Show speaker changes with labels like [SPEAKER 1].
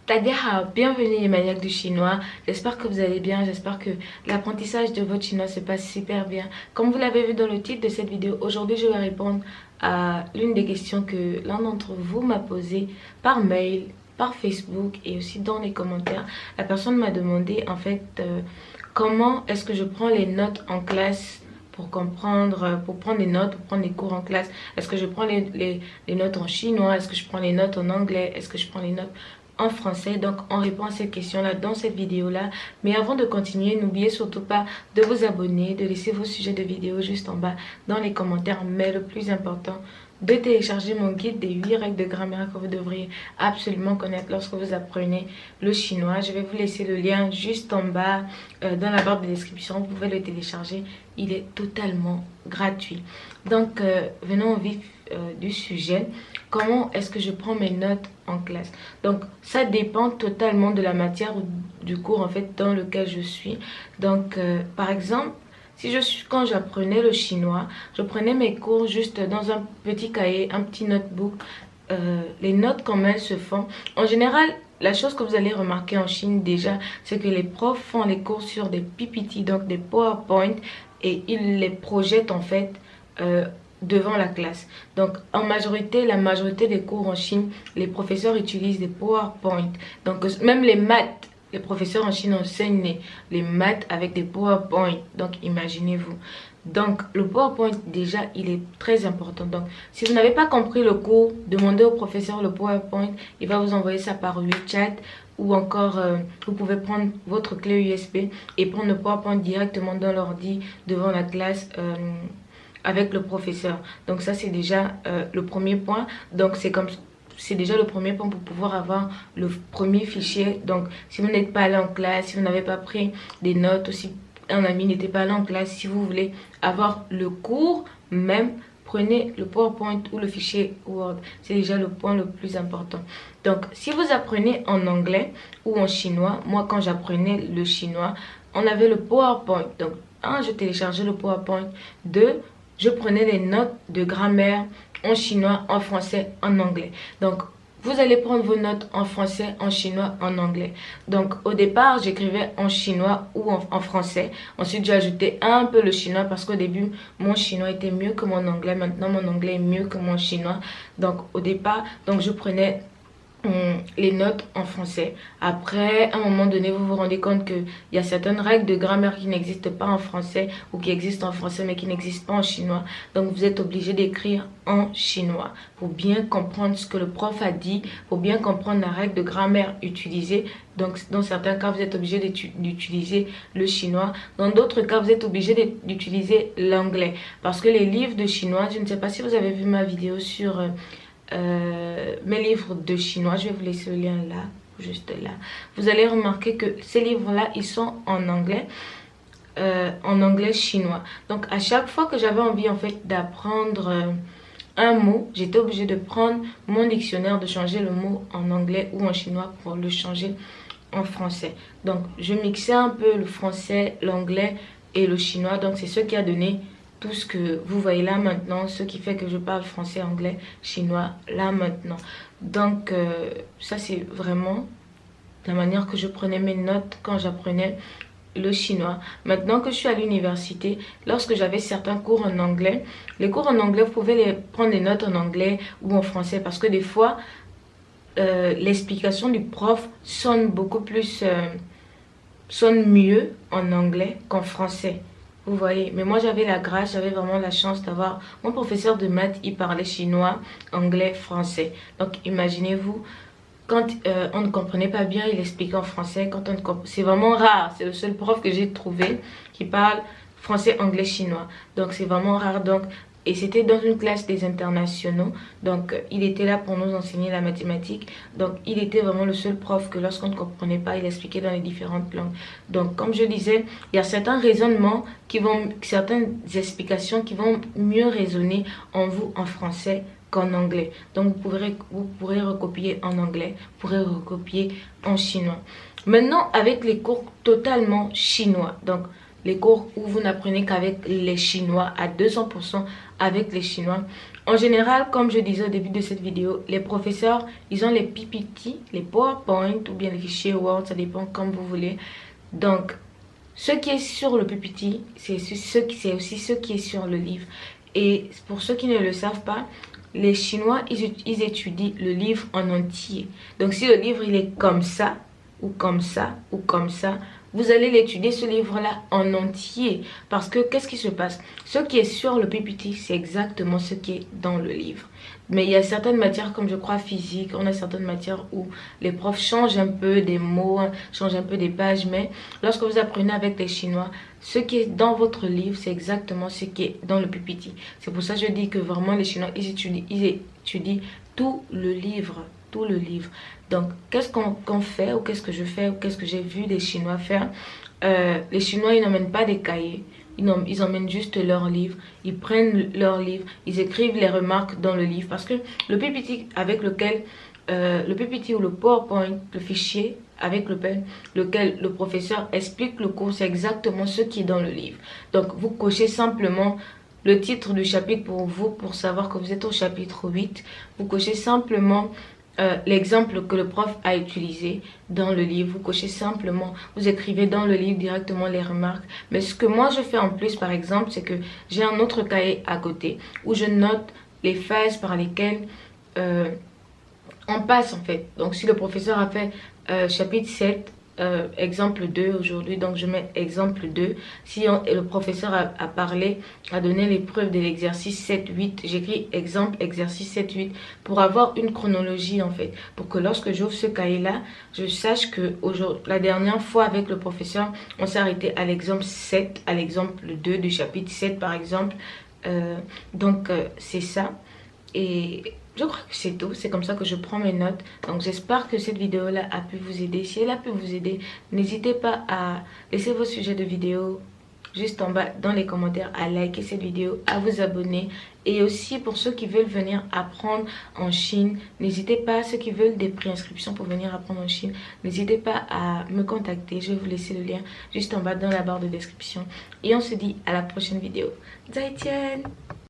[SPEAKER 1] Bienvenue les maniaques du chinois, j'espère que vous allez bien, j'espère que l'apprentissage de votre chinois se passe super bien. Comme vous l'avez vu dans le titre de cette vidéo, aujourd'hui je vais répondre à l'une des questions que l'un d'entre vous m'a posée par mail, par Facebook et aussi dans les commentaires. La personne m'a demandé en fait comment est-ce que je prends les notes en classe pour comprendre, pour prendre des notes, pour prendre des cours en classe. Est-ce que je prends les notes en chinois? Est-ce que je prends les notes en anglais? Est-ce que je prends les notes en français? Donc on répond à cette question là dans cette vidéo là. Mais avant de continuer, n'oubliez surtout pas de vous abonner, de laisser vos sujets de vidéo juste en bas dans les commentaires. Mais le plus important, de télécharger mon guide des 8 règles de grammaire que vous devriez absolument connaître lorsque vous apprenez le chinois. Je vais vous laisser le lien juste en bas dans la barre de description. Vous pouvez le télécharger, il est totalement gratuit. Donc venons au vif du sujet. Comment est-ce que je prends mes notes en classe? Donc ça dépend totalement de la matière ou du cours en fait dans lequel je suis. Donc par exemple, quand j'apprenais le chinois, je prenais mes cours juste dans un petit cahier, un petit notebook. Les notes, comme elles se font, en général, la chose que vous allez remarquer en Chine déjà, c'est que les profs font les cours sur des PPT, donc des PowerPoint, et ils les projettent en fait devant la classe. Donc en majorité, la majorité des cours en Chine, les professeurs utilisent des PowerPoint. Donc même les maths, les professeurs en Chine enseignent les maths avec des PowerPoint. Donc imaginez-vous. Donc le PowerPoint déjà il est très important. Donc si vous n'avez pas compris le cours, demandez au professeur le PowerPoint. Il va vous envoyer ça par WeChat. Ou encore vous pouvez prendre votre clé USB et prendre le PowerPoint directement dans l'ordi devant la classe avec le professeur. Donc ça c'est déjà le premier point. Donc c'est déjà le premier point pour pouvoir avoir le premier fichier. Donc si vous n'êtes pas allé en classe, si vous n'avez pas pris des notes, ou si un ami n'était pas allé en classe, si vous voulez avoir le cours même, prenez le PowerPoint ou le fichier Word. C'est déjà le point le plus important. Donc si vous apprenez en anglais ou en chinois, moi quand j'apprenais le chinois, on avait le PowerPoint. Donc je téléchargeais le PowerPoint. 2, je prenais les notes de grammaire en chinois, en français, en anglais. Donc vous allez prendre vos notes en français, en chinois, en anglais. Donc au départ, j'écrivais en chinois ou en français. Ensuite, j'ai ajouté un peu le chinois parce qu'au début, mon chinois était mieux que mon anglais. Maintenant, mon anglais est mieux que mon chinois. Donc au départ, je prenais les notes en français. Après, à un moment donné, vous vous rendez compte qu'il y a certaines règles de grammaire qui n'existent pas en français ou qui existent en français mais qui n'existent pas en chinois. Donc, vous êtes obligé d'écrire en chinois pour bien comprendre ce que le prof a dit, pour bien comprendre la règle de grammaire utilisée. Donc, dans certains cas, vous êtes obligé d'utiliser le chinois. Dans d'autres cas, vous êtes obligé d'utiliser l'anglais. Parce que les livres de chinois, je ne sais pas si vous avez vu ma vidéo sur mes livres de chinois, je vais vous laisser le lien là, juste là. Vous allez remarquer que ces livres là ils sont en anglais chinois. Donc à chaque fois que j'avais envie en fait d'apprendre un mot, j'étais obligée de prendre mon dictionnaire, de changer le mot en anglais ou en chinois pour le changer en français. Donc je mixais un peu le français, l'anglais et le chinois. Donc c'est ce qui a donné tout ce que vous voyez là maintenant, ce qui fait que je parle français, anglais, chinois là maintenant. Donc ça c'est vraiment la manière que je prenais mes notes quand j'apprenais le chinois. Maintenant que je suis à l'université, lorsque j'avais certains cours en anglais, les cours en anglais, vous pouvez prendre des notes en anglais ou en français parce que des fois l'explication du prof sonne beaucoup plus, sonne mieux en anglais qu'en français. Vous voyez, mais moi j'avais la grâce, j'avais vraiment la chance d'avoir mon professeur de maths, il parlait chinois, anglais, français. Donc imaginez-vous, quand on ne comprenait pas bien, il expliquait en français. C'est vraiment rare, c'est le seul prof que j'ai trouvé qui parle français, anglais, chinois. Donc c'est vraiment rare. Donc, et c'était dans une classe des internationaux. Donc il était là pour nous enseigner la mathématique. Donc il était vraiment le seul prof que lorsqu'on ne comprenait pas, il expliquait dans les différentes langues. Donc comme je disais, il y a certains raisonnements certaines explications qui vont mieux résonner en vous en français qu'en anglais. Donc vous pourrez recopier en anglais, vous pourrez recopier en chinois. Maintenant avec les cours totalement chinois. Donc les cours où vous n'apprenez qu'avec les Chinois, à 200% avec les Chinois. En général, comme je disais au début de cette vidéo, les professeurs, ils ont les PPT, les PowerPoint ou bien les fichiers Word, ça dépend comme vous voulez. Donc, ce qui est sur le PPT, c'est aussi ce qui est sur le livre. Et pour ceux qui ne le savent pas, les Chinois, ils étudient le livre en entier. Donc, si le livre, il est comme ça, ou comme ça, ou comme ça, vous allez l'étudier ce livre-là en entier. Parce que qu'est-ce qui se passe? Ce qui est sur le PPT, c'est exactement ce qui est dans le livre. Mais il y a certaines matières, comme je crois physique, on a certaines matières où les profs changent un peu des mots, changent un peu des pages. Mais lorsque vous apprenez avec les Chinois, ce qui est dans votre livre, c'est exactement ce qui est dans le PPT. C'est pour ça que je dis que vraiment les Chinois, ils étudient tout le livre. Tout le livre. Donc, qu'est-ce qu'on fait ou qu'est-ce que je fais ou qu'est-ce que j'ai vu des Chinois faire? Les Chinois, ils n'emmènent pas des cahiers. Ils emmènent juste leur livre. Ils prennent leur livre. Ils écrivent les remarques dans le livre. Parce que le PPT avec lequel... le PPT ou le PowerPoint, le fichier avec lequel le professeur explique le cours, c'est exactement ce qui est dans le livre. Donc, vous cochez simplement le titre du chapitre pour vous, pour savoir que vous êtes au chapitre 8. Vous cochez simplement l'exemple que le prof a utilisé dans le livre. Vous cochez simplement, vous écrivez dans le livre directement les remarques. Mais ce que moi je fais en plus, par exemple, c'est que j'ai un autre cahier à côté où je note les phases par lesquelles on passe en fait. Donc si le professeur a fait chapitre 7, exemple 2 aujourd'hui, donc je mets exemple 2. Si le professeur a parlé, a donné les preuves de l'exercice 7-8, j'écris exemple exercice 7-8 pour avoir une chronologie en fait. Pour que lorsque j'ouvre ce cahier-là, je sache que la dernière fois avec le professeur, on s'est arrêté à l'exemple 7, à l'exemple 2 du chapitre 7 par exemple. Donc c'est ça. Et je crois que c'est tout, c'est comme ça que je prends mes notes. Donc j'espère que cette vidéo-là a pu vous aider. Si elle a pu vous aider, n'hésitez pas à laisser vos sujets de vidéo juste en bas dans les commentaires, à liker cette vidéo, à vous abonner. Et aussi pour ceux qui veulent venir apprendre en Chine, n'hésitez pas, ceux qui veulent des préinscriptions pour venir apprendre en Chine, n'hésitez pas à me contacter. Je vais vous laisser le lien juste en bas dans la barre de description. Et on se dit à la prochaine vidéo. Zaijian!